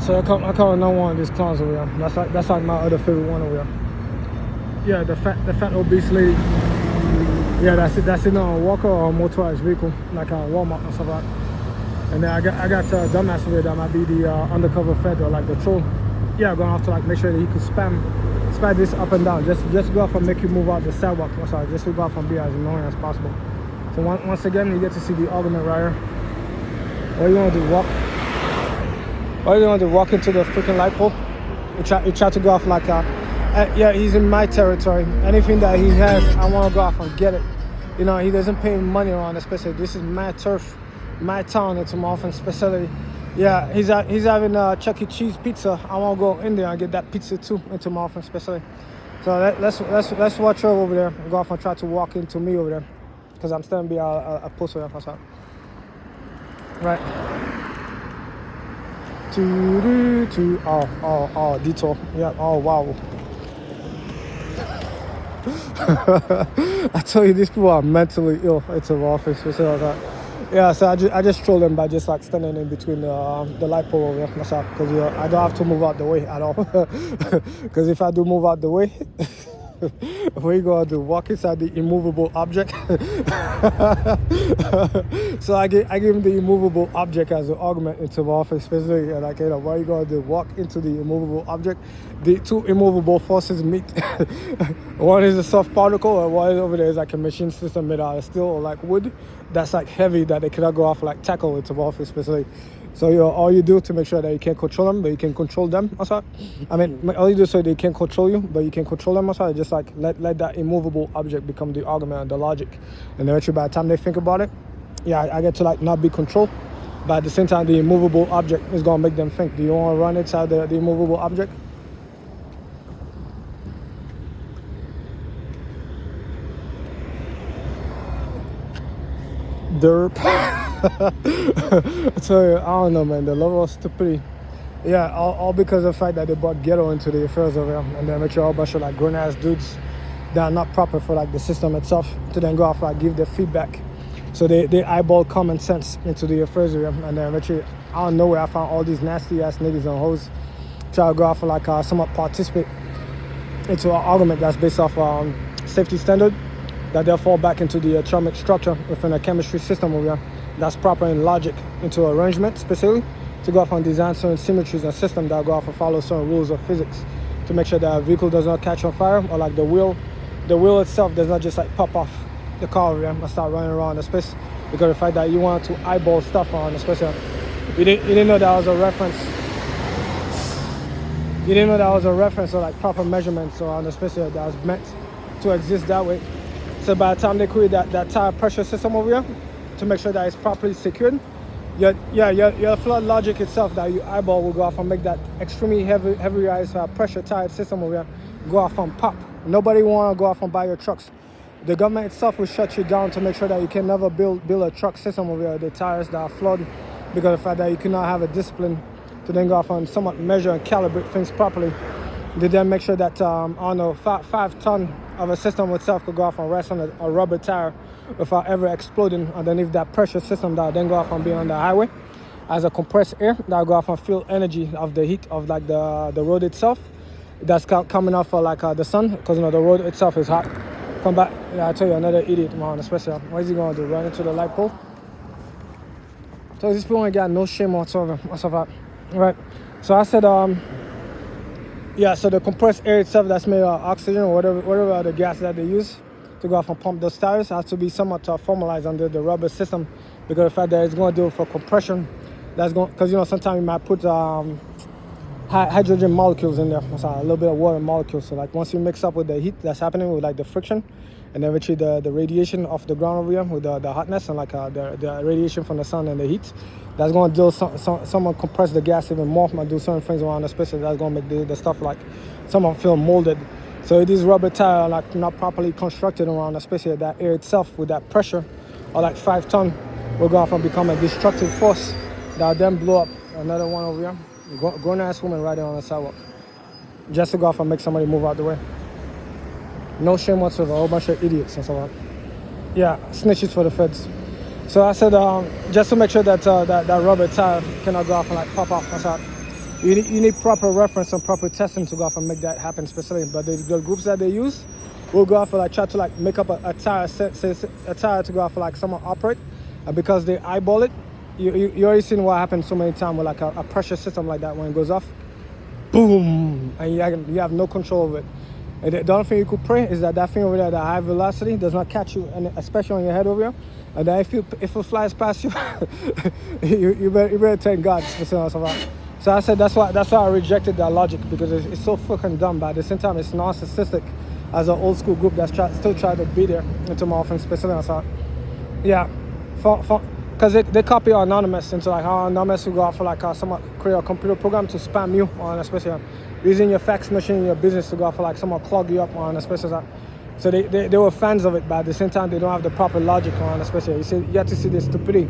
So I call another one of these clowns over here. That's like my other favorite one over here. Yeah, the fat obese lady. Yeah, that's in a walker or a motorized vehicle, like a Walmart and stuff like that. And then I got dumbass over there that might be the undercover fed or like the troll. Yeah, I'm gonna have to like make sure that he could spam this up and down. Just go off and make you move out the sidewalk. I'm sorry, just to go off and be as annoying as possible. So once again, you get to see the argument right here. What you want to do? Walk into the freaking light pole? You try to go off like yeah, he's in my territory. Anything that he has, I want to go off and get it. You know, he doesn't pay money around, especially this is my turf, my town. It's my offense, especially. Yeah, he's having Chuck E. Cheese pizza. I want to go in there and get that pizza too into my offense, especially. So let's watch her over there and go off and try to walk into me over there, because I'm still gonna be a poster there myself. Right. Oh, detour. Yeah. Oh, wow. I tell you, these people are mentally ill. It's an office. Yeah, so I just troll them by just like standing in between the light pole over there myself, because I don't have to move out the way at all. Because if I do move out the way, what you gonna do? Walk inside the immovable object? So I give him the immovable object as an argument into my office, especially like, you know, what are you gonna do? Walk into the immovable object. The two immovable forces meet. One is a soft particle, and one over there is like a machine system made out of steel or like wood that's like heavy that they cannot go off like tackle into my office, especially. So all you do to make sure that you can't control them, but you can control them. Also, I mean, all you do so they can't control you, but you can control them. Also, just like let that immovable object become the argument and the logic, and then by the time they think about it, yeah, I get to like not be controlled, but at the same time, the immovable object is gonna make them think. Do you want to run inside the immovable object? Derp. I tell you, I don't know, man. The level of stupidity. Yeah, all because of the fact that they brought ghetto into the affairs over here, and then make sure a bunch of like grown ass dudes that are not proper for like the system itself to then go off like give their feedback. So they eyeball common sense into the affairs over here, and then eventually out of nowhere I found all these nasty ass niggas and hoes try to go off and like somewhat participate into an argument that's based off safety standard, that they'll fall back into the atomic structure within a chemistry system over here that's proper in logic, into arrangement specifically, to go off and design certain symmetries and systems that go off and follow certain rules of physics to make sure that a vehicle does not catch on fire, or like the wheel itself does not just like pop off the car over here and start running around the space, because of the fact that you want to eyeball stuff around the space. You didn't know that was a reference. You didn't know that was a reference or like proper measurements or on the space that was meant to exist that way. So by the time they create that tire pressure system over here to make sure that it's properly secured, your flood logic itself that you eyeball will go off and make that extremely heavy pressure tire system over here go off and pop. Nobody want to go off and buy your trucks. The government itself will shut you down to make sure that you can never build a truck system over here, the tires that are flooded, because of the fact that you cannot have a discipline to then go off and somewhat measure and calibrate things properly. They then make sure that, I don't know, 5 ton of a system itself could go off and rest on a rubber tire without ever exploding underneath that pressure system that then go off and be on the highway as a compressed air that will go off and feel energy of the heat of like the road itself that's coming off of like the sun, because you know the road itself is hot. Come back, yeah, I tell you, another idiot, man, especially. What is he gonna do? Run into the light pole? So these people ain't got no shame whatsoever. Right. So I said, yeah, so the compressed air itself that's made of oxygen or whatever other gas that they use to go off and pump those tires has to be somewhat formalized under the rubber system, because of the fact that it's going to do it for compression. That's going, because you know sometimes you might put hydrogen molecules in there, a little bit of water molecules. So like once you mix up with the heat that's happening with like the friction, and then eventually the radiation off the ground over here with the hotness and like the radiation from the sun and the heat, that's going to do someone compress the gas even more, might do certain things around the space that's going to make the stuff like someone feel molded. So it is rubber tire like not properly constructed around the space here, that air itself with that pressure or like 5 ton will go off and become a destructive force that will then blow up. Another one over here, grown ass woman riding on the sidewalk just to go off and make somebody move out the way. No shame whatsoever, a whole bunch of idiots and so on. Yeah, snitches for the feds. So I said, just to make sure that that rubber tire cannot go off and like pop off. You need proper reference and proper testing to go off and make that happen, especially. But the groups that they use will go off and like try to like make up a tire set, say a tire to go off and like someone operate, and because they eyeball it, you already seen what happens so many times with like a pressure system like that when it goes off, boom, and you have no control over it. And the only thing you could pray is that thing over there, the high velocity, does not catch you, and especially on your head over here. And then if it flies past you, you better thank God. So I said that's why I rejected that logic, because it's so fucking dumb. But at the same time, it's narcissistic as an old school group that's still trying to be there into my offense, especially. So yeah, because they copy Anonymous into like how Anonymous will go out for like someone create a computer program to spam you on, especially using your fax machine in your business to go out for like someone clog you up on, especially. So they were fans of it, but at the same time they don't have the proper logic on, especially. You have to see the stupidity.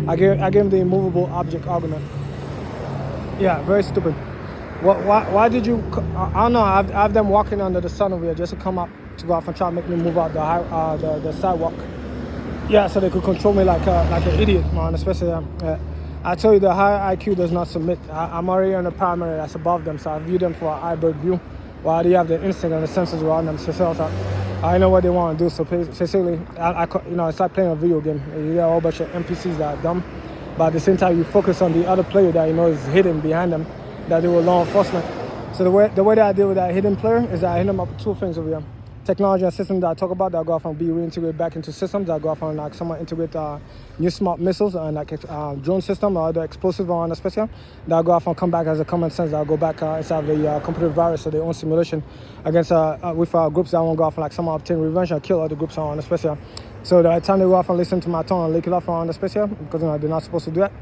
I gave him the immovable object argument. Yeah, very stupid. Why did you? I don't know. I have them walking under the sun over here just to come up to go off and try to make me move out the sidewalk. Yeah, so they could control me like an idiot, man. Especially, I tell you, the high IQ does not submit. I'm already on a primary that's above them, so I view them for a hybrid view. While they have the instinct and the senses around them. So I know what they want to do. So basically, it's like playing a video game. You get a whole bunch of NPCs that are dumb, but at the same time, you focus on the other player that you know is hidden behind them, that they were law enforcement. So the way that I deal with that hidden player is that I hit them up with two things over here. Technology and systems that I talk about that go off and be reintegrated back into systems that go off and like someone integrate new smart missiles and like drone system or the explosive on a special that go off and come back as a common sense that go back inside the computer virus, so their own simulation against with groups that won't go off and like someone obtain revenge and kill other groups on a special. So the time they go off and listen to my tone and lick it off on the special, because they're not supposed to do that.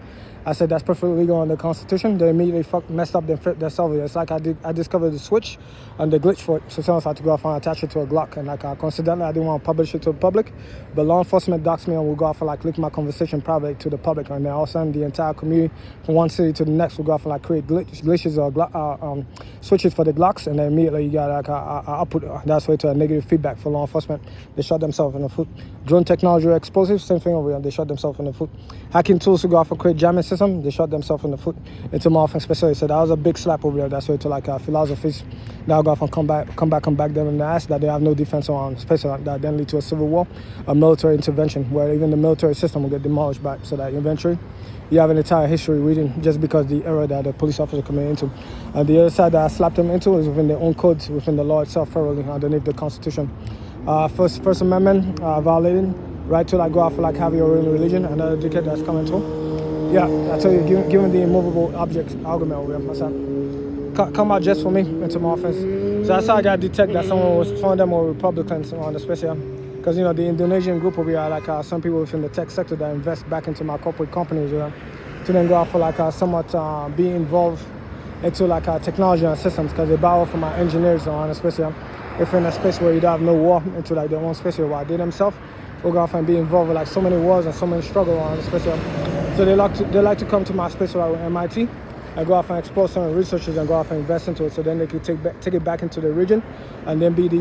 I said that's perfectly legal under the Constitution. They immediately messed up themselves. It's like I discovered the switch and the glitch for it. So someone had to go off and attach it to a Glock. And like coincidentally, I didn't want to publish it to the public, but law enforcement doxed me and will go off and like leak my conversation privately to the public. And then all of a sudden, the entire community from one city to the next will go off and like create glitches or switches for the Glocks. And then immediately you got like output. That's way to a negative feedback for law enforcement. They shot themselves in the foot. Drone technology or explosives, same thing over here. They shot themselves in the foot. Hacking tools to go off and create jamming system, they shot themselves in the foot into my offense specialist. So that was a big slap over there. That's way to like philosophies that go off and come back them in the ass, that they have no defense on, especially that then lead to a civil war, a military intervention where even the military system will get demolished back, so that eventually you have an entire history reading just because the error that the police officer committed into. And the other side that I slapped them into is within their own codes, within the law itself, federally underneath the Constitution. First Amendment violating right to like go out for like have your own religion, another decade that's coming through. Yeah, I tell you, given the immovable object argument over here, I said, come out just for me into my offense. So that's how I got to detect that some of them were Republicans on the special. Because the Indonesian group over here, like some people within the tech sector that invest back into my corporate companies, to then go out for like somewhat be involved into like technology and systems, because they borrow from my engineers on a special. If in a space where you don't have no war into like their own space where they themselves will go off and be involved with like so many wars and so many struggles on a special. So they like to come to my space where with MIT and go off and explore some researchers and go off and invest into it, so then they could take it back into the region and then be the